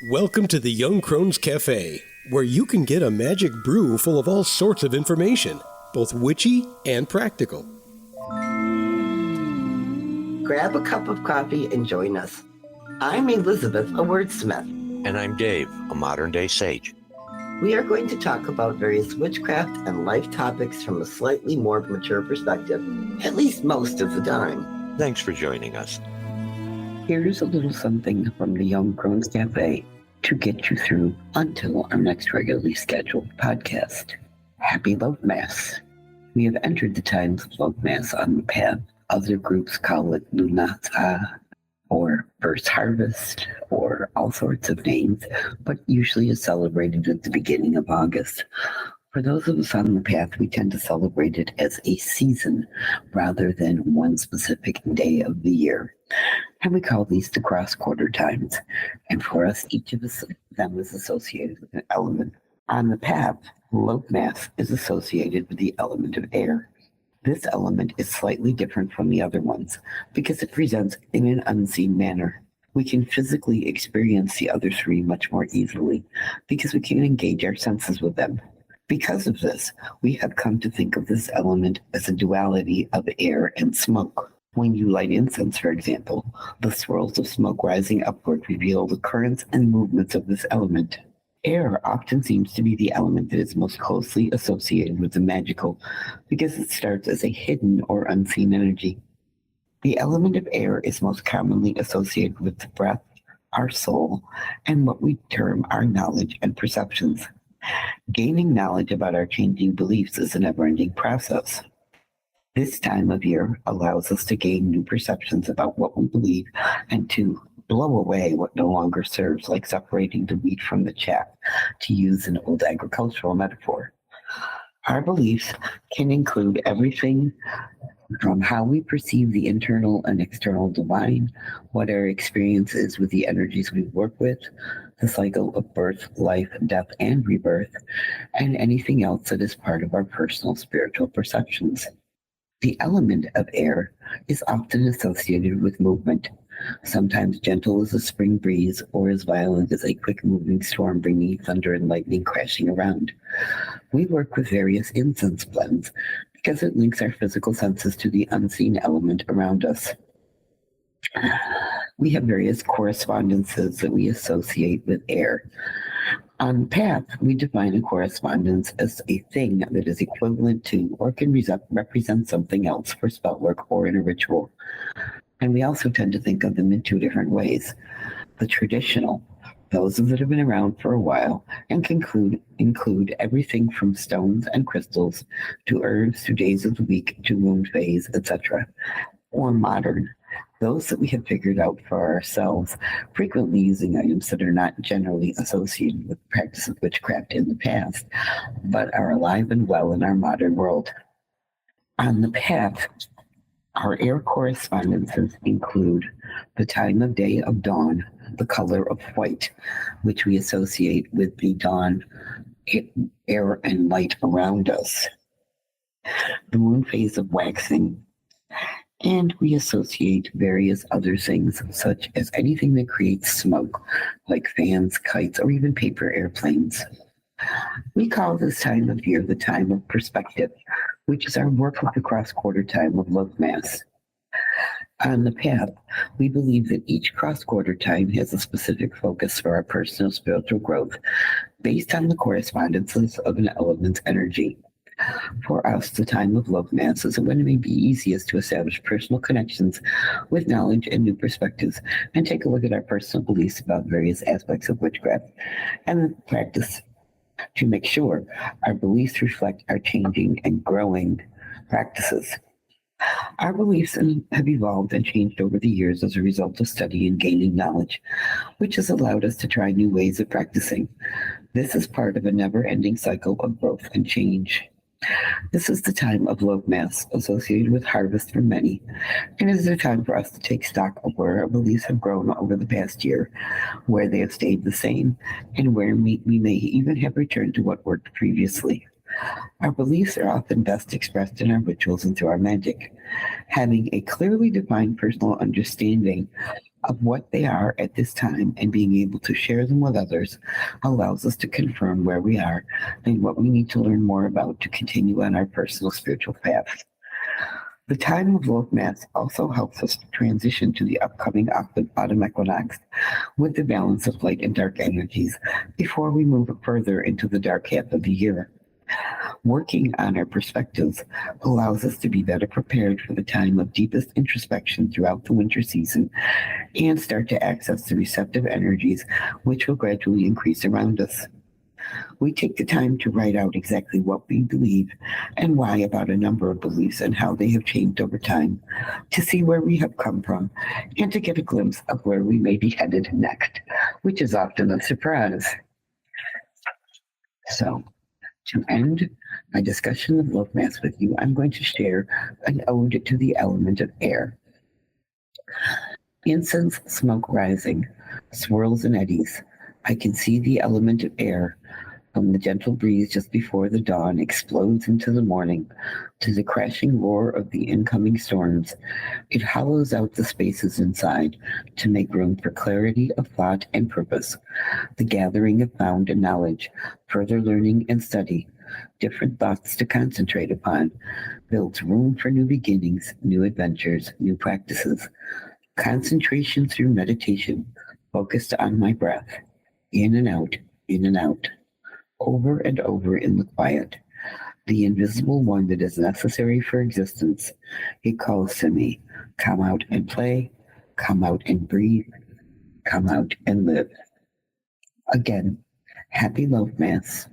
Welcome to the Young Crones Cafe, where you can get a magic brew full of all sorts of information, both witchy and practical. Grab a cup of coffee and join us. I'm Elizabeth, a wordsmith. And I'm Dave, a modern-day sage. We are going to talk about various witchcraft and life topics from a slightly more mature perspective, at least most of the time. Thanks for joining us. Here's a little something from the Young Crones Cafe to get you through until our next regularly scheduled podcast. Happy Loafmas. We have entered the times of Loafmas on the path. Other groups call it Lunata or First Harvest or all sorts of names, but usually is celebrated at the beginning of August. For those of us on the path, we tend to celebrate it as a season rather than one specific day of the year. And we call these the cross-quarter times. And for us, each of them is associated with an element. On the path, Loafmas is associated with the element of air. This element is slightly different from the other ones because it presents in an unseen manner. We can physically experience the other three much more easily because we can engage our senses with them. Because of this, we have come to think of this element as a duality of air and smoke. When you light incense, for example, the swirls of smoke rising upward reveal the currents and movements of this element. Air often seems to be the element that is most closely associated with the magical because it starts as a hidden or unseen energy. The element of air is most commonly associated with the breath, our soul, and what we term our knowledge and perceptions. Gaining knowledge about our changing beliefs is a never-ending process. This time of year allows us to gain new perceptions about what we believe and to blow away what no longer serves, like separating the wheat from the chaff, to use an old agricultural metaphor. Our beliefs can include everything from how we perceive the internal and external divine, what our experience is with the energies we work with, the cycle of birth, life, death, and rebirth, and anything else that is part of our personal spiritual perceptions. The element of air is often associated with movement, sometimes gentle as a spring breeze or as violent as a quick-moving storm bringing thunder and lightning crashing around. We work with various incense blends because it links our physical senses to the unseen element around us. We have various correspondences that we associate with air. On the path, we define a correspondence as a thing that is equivalent to or can represent something else for spell work or in a ritual. And we also tend to think of them in two different ways. The traditional, those that have been around for a while, and can include everything from stones and crystals to herbs to days of the week to moon phase, etc. Or modern, those that we have figured out for ourselves, frequently using items that are not generally associated with the practice of witchcraft in the past, but are alive and well in our modern world. On the path, our air correspondences include the time of day of dawn, the color of white, which we associate with the dawn, air, and light around us, the moon phase of waxing, and we associate various other things, such as anything that creates smoke, like fans, kites, or even paper airplanes. We call this time of year the time of perspective, which is our work with the cross-quarter time of Loafmas. On the path, we believe that each cross-quarter time has a specific focus for our personal spiritual growth based on the correspondences of an element's energy. For us, the time of Loafmas is when it may be easiest to establish personal connections with knowledge and new perspectives and take a look at our personal beliefs about various aspects of witchcraft and practice to make sure our beliefs reflect our changing and growing practices. Our beliefs have evolved and changed over the years as a result of study and gaining knowledge, which has allowed us to try new ways of practicing. This is part of a never-ending cycle of growth and change. This is the time of Loafmas, associated with harvest for many, and it is a time for us to take stock of where our beliefs have grown over the past year, where they have stayed the same, and where we may even have returned to what worked previously. Our beliefs are often best expressed in our rituals and through our magic. Having a clearly defined personal understanding of what they are at this time and being able to share them with others allows us to confirm where we are and what we need to learn more about to continue on our personal spiritual path. The time of Loafmas also helps us to transition to the upcoming autumn equinox with the balance of light and dark energies before we move further into the dark half of the year. Working on our perspectives allows us to be better prepared for the time of deepest introspection throughout the winter season and start to access the receptive energies which will gradually increase around us. We take the time to write out exactly what we believe and why about a number of beliefs and how they have changed over time to see where we have come from and to get a glimpse of where we may be headed next, which is often a surprise. So, to end my discussion of Loafmas with you, I'm going to share an ode to the element of air. Incense smoke rising, swirls and eddies. I can see the element of air from the gentle breeze just before the dawn explodes into the morning to the crashing roar of the incoming storms. It hollows out the spaces inside to make room for clarity of thought and purpose, the gathering of found and knowledge, further learning and study, different thoughts to concentrate upon, builds room for new beginnings, new adventures, new practices. Concentration through meditation, focused on my breath, in and out, over and over in the quiet. The invisible one that is necessary for existence. It calls to me, come out and play, come out and breathe, come out and live. Again, happy Loafmas.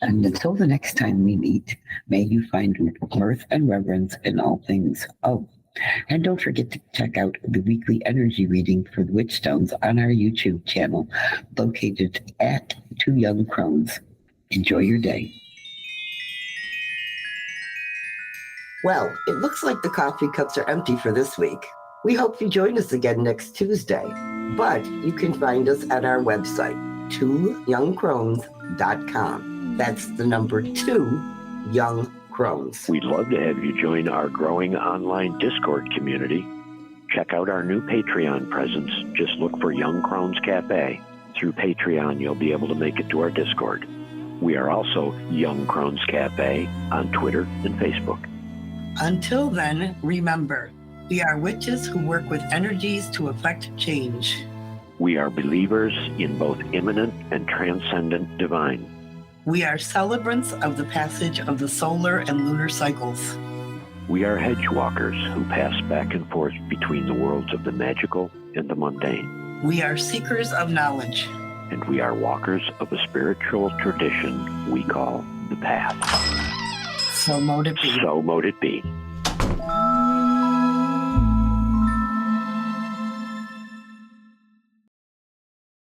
And until the next time we meet, may you find mirth and reverence in all things. Oh, and don't forget to check out the weekly energy reading for the Witchstones on our YouTube channel, located at 2 Young Crones. Enjoy your day. Well, it looks like the coffee cups are empty for this week. We hope you join us again next Tuesday, but you can find us at our website, 2youngcrones.com. That's the number 2, Young Crones. We'd love to have you join our growing online Discord community. Check out our new Patreon presence. Just look for Young Crones Cafe. Through Patreon, you'll be able to make it to our Discord. We are also Young Crones Cafe on Twitter and Facebook. Until then, remember, we are witches who work with energies to effect change. We are believers in both immanent and transcendent divine. We are celebrants of the passage of the solar and lunar cycles. We are hedge walkers who pass back and forth between the worlds of the magical and the mundane. We are seekers of knowledge. And we are walkers of a spiritual tradition we call the path. So mote it be. So mote it be.